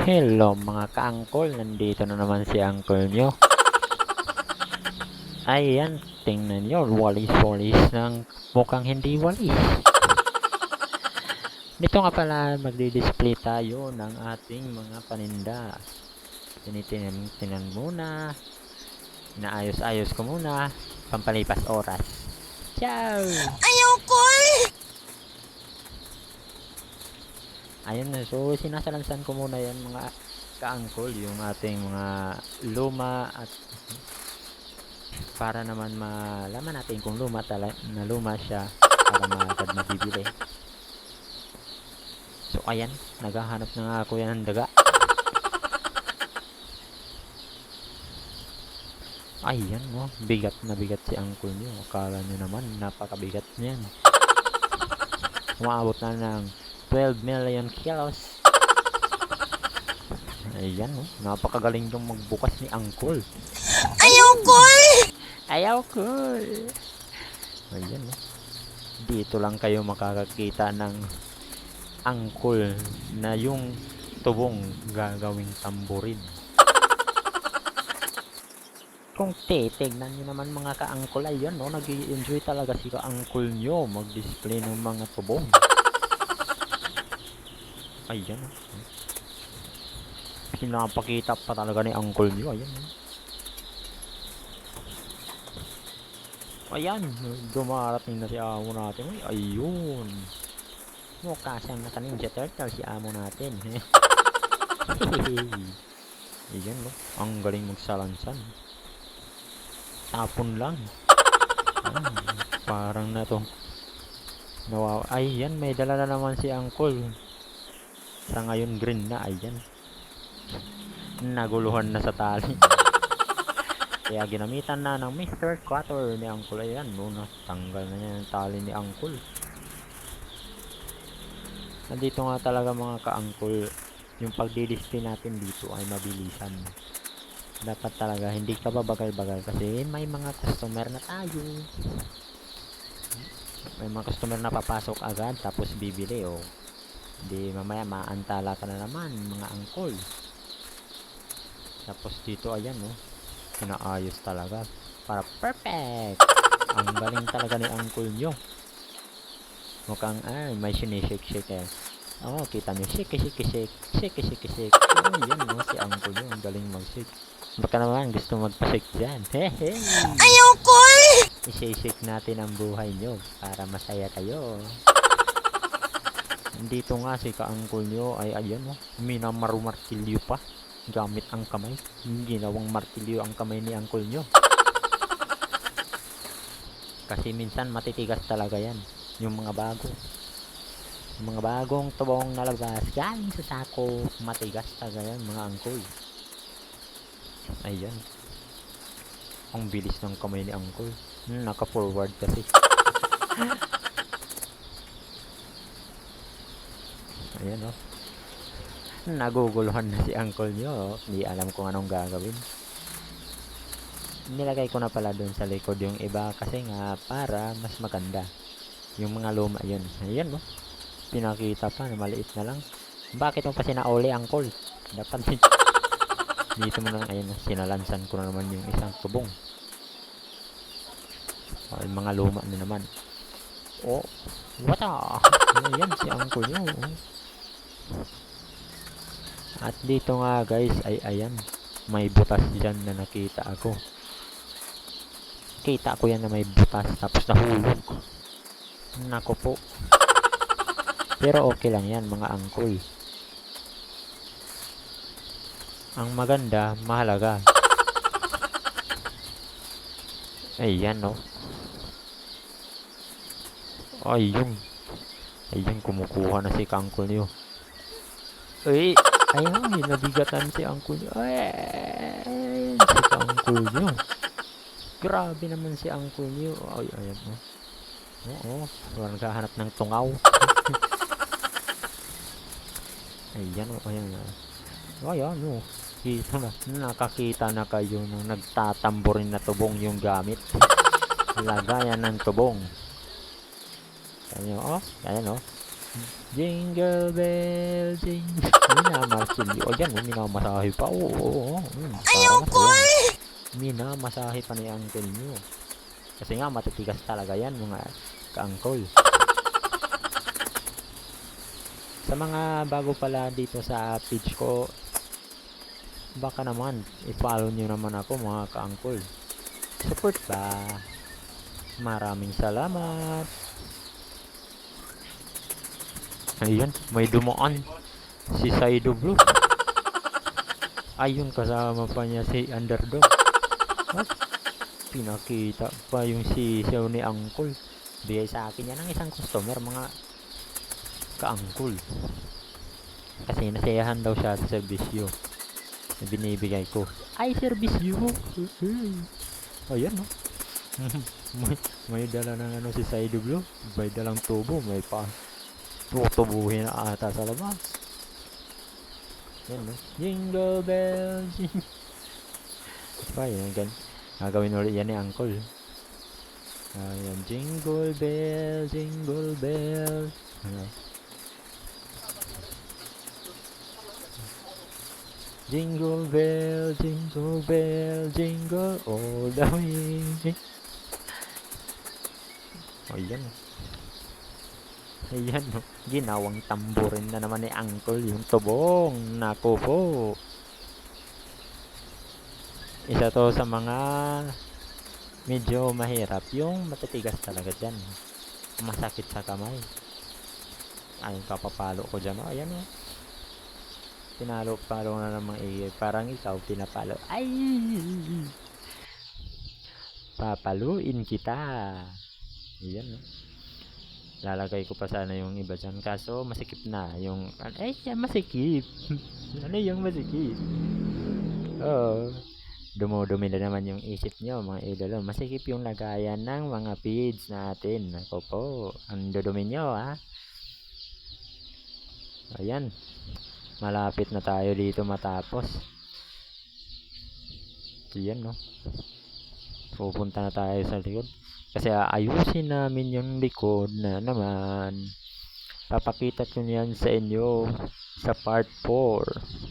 Hello mga ka-angkol, nandito na naman si uncle nyo. Ayan, tingnan nyo, walis-walis ng mukhang hindi walis. Dito nga pala magdi-display tayo ng ating mga paninda. Tinitinan muna, inaayos-ayos ko muna, pampalipas oras. Ciao! Ayaw ko Ayun na, so sinasalansan ko muna yan mga ka-angkol, yung ating mga luma at para naman malaman natin kung luma siya para agad mabibili. So ayan, naghahanap na nga ako yan ng daga. Ayan no, bigat na bigat si uncle nyo. Akala nyo naman, napakabigat niyan. Umaabot na ng 12 million kilos. Ayan no, napakagaling yung magbukas ni uncle. Ayaw ko Ayaw ko. Ayan no, dito lang kayo makakakita ng uncle na yung tubong gagawing tamborin. Kung titignan nyo naman mga ka-angkol, ayan no, nag-i-enjoy talaga si ka-angkol nyo mag-display ng mga tubong. Ayan no, pinapakita pa talaga ni uncle nyo. Ayan no, ayan, dumarating na si amo natin. Ay, ayun, mukha siyang naka-ninja turtle si amo natin. Ayan no, ang galing magsalansan. Tapon lang. Parang na to. Ayan, may dala na naman si uncle. Sa ngayon green na, ayan. Naguluhan na sa tali. Kaya ginamitan na ng Mr. Cutter ni uncle. Ayan, no, tanggal na niya yung tali ni uncle. Nandito nga talaga mga ka-uncle, yung pagdi-display natin dito ay mabilisan. Dapat talaga hindi ka babagal-bagal kasi may mga customer na tayo. May mga customer na papasok agad tapos bibili oh. Hindi mamaya maantala ka na naman mga angkol. Tapos dito ayan oh, pinaayos talaga para perfect. Ang galing talaga ni uncle nyo. Mukhang may sinishake-shake eh. Oh, kita nyo, shake-shake-shake, shake-shake-shake. Oh, yan no, si uncle nyo, ang galing mag-shake. Baka naman gusto magpa-shake dyan. Hehe. Ayaw ko I-shake natin ang buhay nyo para masaya kayo. Dito nga si ka-uncle nyo ay ayan o, minamarumartilyo pa gamit ang kamay. Ginawang martilyo ang kamay ni uncle nyo. Kasi minsan matitigas talaga yan. Yung mga bago. Yung mga bagong tubong nalabas galing sa sako, matigas talaga yan mga uncle. Ayan. Ang bilis ng kamay ni uncle. Naka-forward kasi. Ayan o. Naguguluhan na si uncle nyo. Hindi alam kung anong gagawin. Nilagay ko na pala dun sa likod yung iba kasi nga para mas maganda. Yung mga luma yun. Ayan o. Pinakita pa na maliit na lang. Bakit mo pa sinauli uncle? Dapat dito mo na lang. Ayan o. Sinalansan ko na naman yung isang tubong. Ay, mga luma na naman. Oh, wata! Ayan si uncle nyo. At dito nga guys, ay ayan. May butas dyan na nakita ako. Kita ko yan na may butas tapos nahulog. Nako po. Pero okay lang yan mga uncle. Ang maganda, mahalaga. Ayan no. Ayun. Ayun, kumukuha na si uncle nyo. Ay, ayun, nabigatan si uncle nyo. Ay, si uncle nyo. Grabe naman si uncle nyo. Ay, ayan no. Oo, parang naghahanap ng tungaw. Ayan o, ayan na. Ayan o. Dito na, nakakita na kayo ng nagtatamborin na tubong yung gamit. Lagayan ng tubong. Ayan o, ayan o. Jingle bell, jingle. Minamarsilyo. O yan, minamasahe pa. Oo. Para masaya. Minamasahe pa ni uncle nyo. Kasi nga, matitigas talaga yan, mga ka-uncle. Sa mga bago pala dito sa page ko, baka naman, i-follow nyo naman ako, mga ka-uncle. Support ba? Maraming salamat. Ayan, may dumaan. Si Saido Blue. Ayun, kasama pa niya si Underdog. At pinakita pa yung sisaw ni Uncle. Bigay sa akin yan ng isang customer, mga ka-uncle. Kasi nasayahan daw siya sa servisyo na binibigay ko. Ay, servisyo! Ayan, no? may dala ng ano si Saido Blue. May dalang tubo. May pa tutubuhin na ata sa labas. Yan, no? Jingle bell, jingle. Pa, yan, gagawin ulit yan ni Uncle. Ayan, jingle bell, jingle bell. Jingle bell, jingle bell, jingle all the way. Ayan. Ayan, no? Ginawang tamburin na naman ni Uncle yung tubong. Naku po. Isa to sa mga medyo mahirap. Yung matitigas talaga dyan. Masakit sa kamay. Ay, kapapalo ko dyan. Ayan, no? Pinalo-palo na namang parang ikaw pinapalo. Ay! Papaluin kita. Ayan, no? Lalagay ko pa sana yung iba dyan. Kaso, masikip na. Yung, ay, masikip. Ano yung masikip? Oo. Dumudumi na naman yung isip nyo, mga idolo. Masikip yung lagayan ng mga feeds natin. Ako po. Ang dudumi nyo, ha? Ayan. Malapit na tayo dito matapos. Ayan, no? Pupunta na tayo sa likod. Kasi ayusin namin yung likod na naman. Papakita ko yan sa inyo sa part 4.